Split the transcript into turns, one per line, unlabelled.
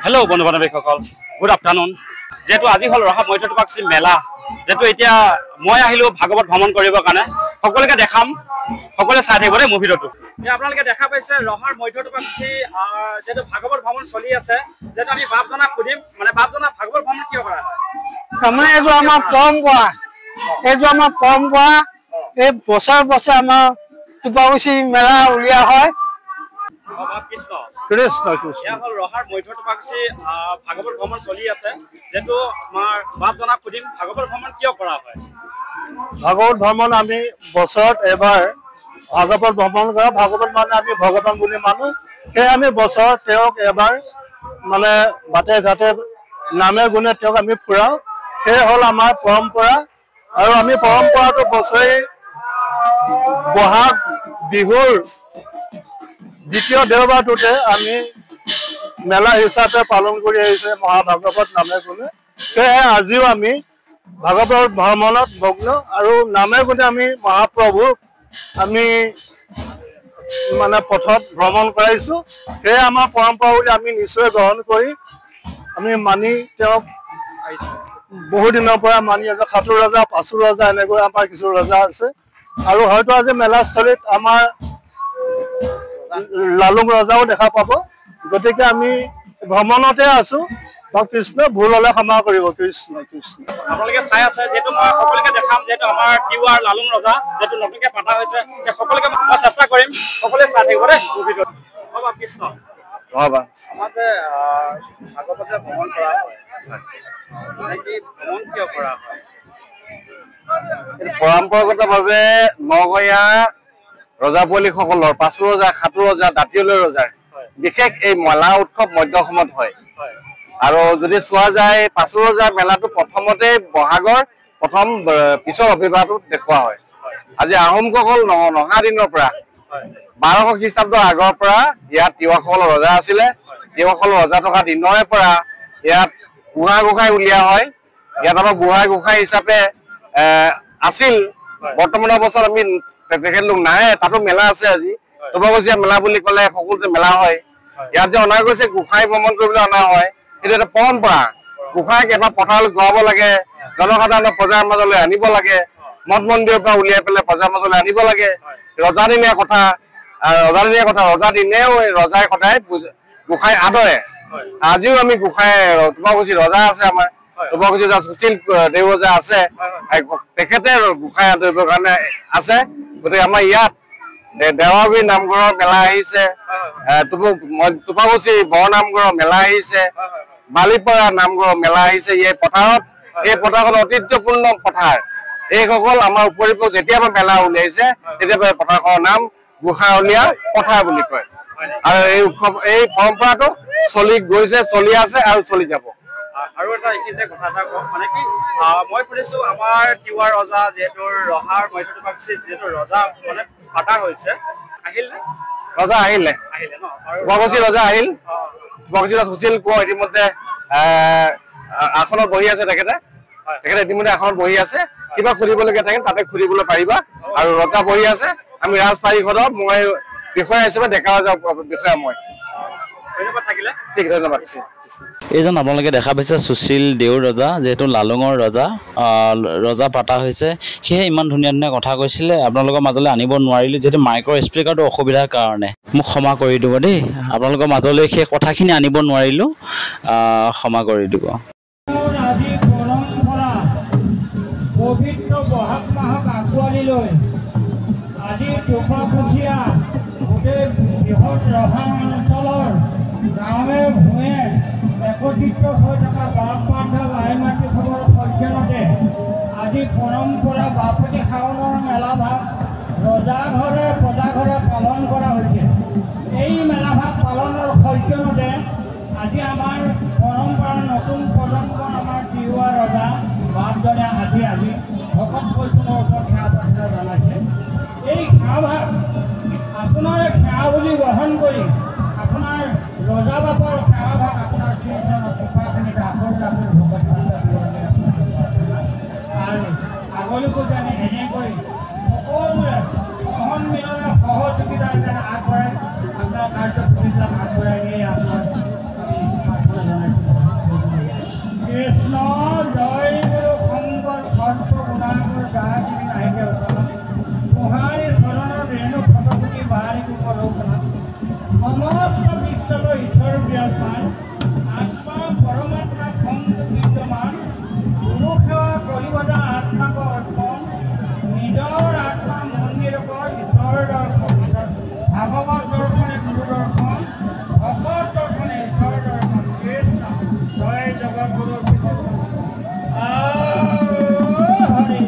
Hello' বন্ধু বান্ধৱীসকল, good afternoon. যেহেতু আজি হ'ল ৰহা মধ্যপাক্ষী মেলা, যেহেতু এতিয়া মই আহিলোঁ ভাগৱত ভ্ৰমণ কৰিবৰ কাৰণে, সকলোকে দেখাম, সকলোৱে চাই থাকিব দেই মোৰ ভিডিঅ'টো। আপোনালোকে দেখা পাইছে ৰহাৰ মধ্যপাক্ষী যেহেতু ভাগৱত ভ্ৰমণ চলি আছে, যেহেতু আমি বাপজনাক সুধিম, মানে বাপজনা ভাগৱত ভ্ৰমণ কিয় কৰা হয়?
তাৰমানে এইটো আমাৰ পৰম্পৰা, এই বছৰে বছৰে আমাৰ টোপাকুচি মেলা উলিওৱা হয়।
ৰহাৰ মধ্যপাক্ষী ভাগৱত ভ্ৰমণ চলি আছে, যেহেতু আমাৰ বাপজনাক সুধিম ভাগৱত ভ্ৰমণ কিয় কৰা হয়?
ভাগৱত ভ্ৰমণ আমি বছৰত এবাৰ ভাগৱত ভ্ৰমণ কৰা। ভাগৱত মানে আমি ভগৱান বুলি মানো, সেয়ে আমি বছৰত তেওঁক এবাৰ মানে বাটে ঘাটে নামে গুণে তেওঁক আমি ফুৰাওঁ। সেয়ে হ'ল আমাৰ পৰম্পৰা। আৰু আমি পৰম্পৰাটো বছৰি বহাগ বিহুৰ দ্বিতীয় দেওবাৰটোতে আমি মেলা হিচাপে পালন কৰি আহিছে মহাভাগৱত নামে গুণে। সেয়েহে আজিও আমি ভাগৱত ভ্ৰমণত মগ্ন, আৰু নামে গুণে আমি মহাপ্ৰভুক আমি মানে পথত ভ্ৰমণ কৰাইছোঁ। সেয়ে আমাৰ পৰম্পৰা বুলি আমি নিশ্চয় গ্ৰহণ কৰি আমি মানি তেওঁক বহু দিনৰ পৰা মানি আছোঁ। সাতু ৰজা, পাঁচু ৰজা, এনেকৈ আমাৰ কিছু ৰজা আছে। আৰু হয়তো আজি মেলাস্থলীত আমাৰ লালুং ৰজাও দেখা পাব। গতিকে আমি ভ্ৰমণতে আছোঁ। কৃষ্ণ ভুল হ'লে ক্ষমা কৰিব। কৃষ্ণ কৃষ্ণ।
আপোনালোকে চাই আছে, যিহেতু মই সকলোকে দেখাম, যিহেতু আমাৰ টিৱাৰ লালুং ৰজা যিহেতু নতুনকে পতা হৈছে, সকলোকে মই চেষ্টা কৰিম, সকলোৱে চাই থাকিব দেই মোৰ ভিডিঅ'ত। বাবা কৃষ্ণ।
বাবা
আমাৰ যে ভাগৱতে ভ্ৰমণ কৰা হয়, ভ্ৰমণ কিয় কৰা হয়?
পৰম্পৰাগতভাৱে নগঞা ৰজাবলীসকলৰ পাঁচু ৰজা, সাতু ৰজা, দাঁতিয়লৈ ৰজাৰ বিশেষ এই মেলা উৎসৱ মধ্য অসমত হয়। আৰু যদি চোৱা যায়, পাঁচু ৰজাৰ মেলাটো প্ৰথমতে বহাগৰ প্ৰথম পিছৰ অভিভাৱটো দেখুওৱা হয়। আজি আহোমসকল নহা দিনৰ পৰা 1200 খ্ৰীষ্টাব্দৰ আগৰ পৰা ইয়াত তিৱাসকলৰ ৰজা আছিলে। তিৱাসকলৰ ৰজা থকা দিনৰে পৰা ইয়াত বুঢ়া গোসাঁই উলিওৱা হয়। ইয়াত আমাৰ বুঢ়া গোসাঁই হিচাপে আছিল। বৰ্তমান অৱস্থাত আমি তেখেতলোক নাহে, তাতো মেলা আছে। আজি টোপাকুচীয়া মেলা বুলি ক'লে সকলোতে মেলা হয়। ইয়াত যে অনা গৈছে গোসাঁই ভ্ৰমণ কৰিবলৈ অনা হয়, সেইটো এটা পৰম্পৰা। গোসাঁইক এবাৰ পথাৰলৈ ঘূৰাব লাগে, জনসাধাৰণক প্ৰজাৰ মাজলৈ আনিব লাগে, মঠ মন্দিৰৰ পৰা উলিয়াই পেলাই প্ৰজাৰ মাজলৈ আনিব লাগে। ৰজাদিনীয়া কথা, ৰজা দিনেও ৰজাই সদায় গোসাঁই আদৰে। আজিও আমি গোসাঁই টোপাকুচি ৰজা আছে, আমাৰ টোপাকুচি ৰজা সুশীল দেও ৰজা আছে, তেখেতে গোসাঁই আদৰিবৰ কাৰণে আছে। গতিকে আমাৰ ইয়াত দেৱাবীৰ নামঘৰৰ মেলা আহিছে, টোপাকুচি বৰনামঘৰৰ মেলা আহিছে, বালিপৰা নামঘৰৰ মেলা আহিছে। এই পথাৰখন ঐতিহ্যপূৰ্ণ পথাৰ। এইসকল আমাৰ উপৰিও যেতিয়া মেলা উলিয়াইছে, তেতিয়া পথাৰখনৰ নাম গোসাঁৱলীয়া পথাৰ বুলি কয়। আৰু এই উৎসৱ, এই পৰম্পৰাটো চলি গৈছে, চলি আছে আৰু চলি যাব।
আৰু এটা এইখিনিতে কথা এটা কওঁ, মানে কি মই শুনিছো আমাৰ তিৱাৰ ৰজা যিহেতু ৰহাৰ মধ্যপাক্ষী যিহেতু ৰজা মানে পাতা হৈছে, আহিল নে?
ৰজা আহিলে
ন?
টোপাকুচি ৰজা আহিল। টোপাকুচি ৰজা সুশীল কোঁৱৰ ইতিমধ্যে আসনত বহি আছে। তেখেতে ইতিমধ্যে আসনত বহি আছে। কিবা সুধিবলগীয়া থাকে তাতে সুধিবলৈ পাৰিবা। আৰু ৰজা বহি আছে। আমি ৰাজ পাৰিষদৰ মই বিষয়া হিচাপে ডেকা ৰজা বিষয়া মই।
ধন্যবাদ থাকিলে।
ঠিক, ধন্যবাদ।
এইজন আপোনালোকে দেখা পাইছে সুশীল দেউৰ ৰজা, যিহেতু লালুঙৰ ৰজা পাতা হৈছে, সেয়ে ইমান ধুনীয়া ধুনীয়া কথা কৈছিলে। আপোনালোকৰ মাজলৈ আনিব নোৱাৰিলোঁ, যিহেতু মাইকৰ স্পীকাৰটো অসুবিধাৰ কাৰণে। মোক ক্ষমা কৰি দিব দেই, আপোনালোকৰ মাজলৈ সেই কথাখিনি আনিব নোৱাৰিলোঁ, ক্ষমা কৰি দিব।
আজি পৰম্পৰা পবিত্ৰ বহাগ মাহক আঁকোৱালি লৈ আজি টোপাকুচীয়া গোটেই বৃহৎ ৰহা অঞ্চলৰ গাঁৱে ভূঞে একত্ৰিত হৈ থকা বাপ বান্ধৱ আই মাতৃ খবৰ পৰ্যনতে আজি পৰম্পৰা বাপতি শাওনৰ মেলাভাগ ৰজা ঘৰে প্ৰজা ঘৰে পালন কৰা হৈছে। এই মেলাভাগ পালনৰ পৰ্যনতে আজি আমাৰ পৰম্পৰাৰ নতুন প্ৰজন্ম আমাৰ তিৱা ৰজা বাপজনে আজি ভকত বৈষ্ণৱৰ ওপৰত সেৱা প্ৰাৰ্থনা জনাইছে। এই সেৱাভাগ আপোনাৰ সেৱা বুলি গ্ৰহণ কৰি আপোনাৰ ৰজা বাপৰ সেৱাভাগ আপোনাৰ শ্ৰীচৰণৰ কৃপাখিনিতে আৰু আগলৈকো যেনে এনেকৈ সকলোৰে সন্মিলনে সহযোগিতা যেনে আগবঢ়াই আপোনাৰ কাৰ্যসূচীবিলাক আগবঢ়াই নিয়ে আপোনাৰ জগতগুৰু হৰি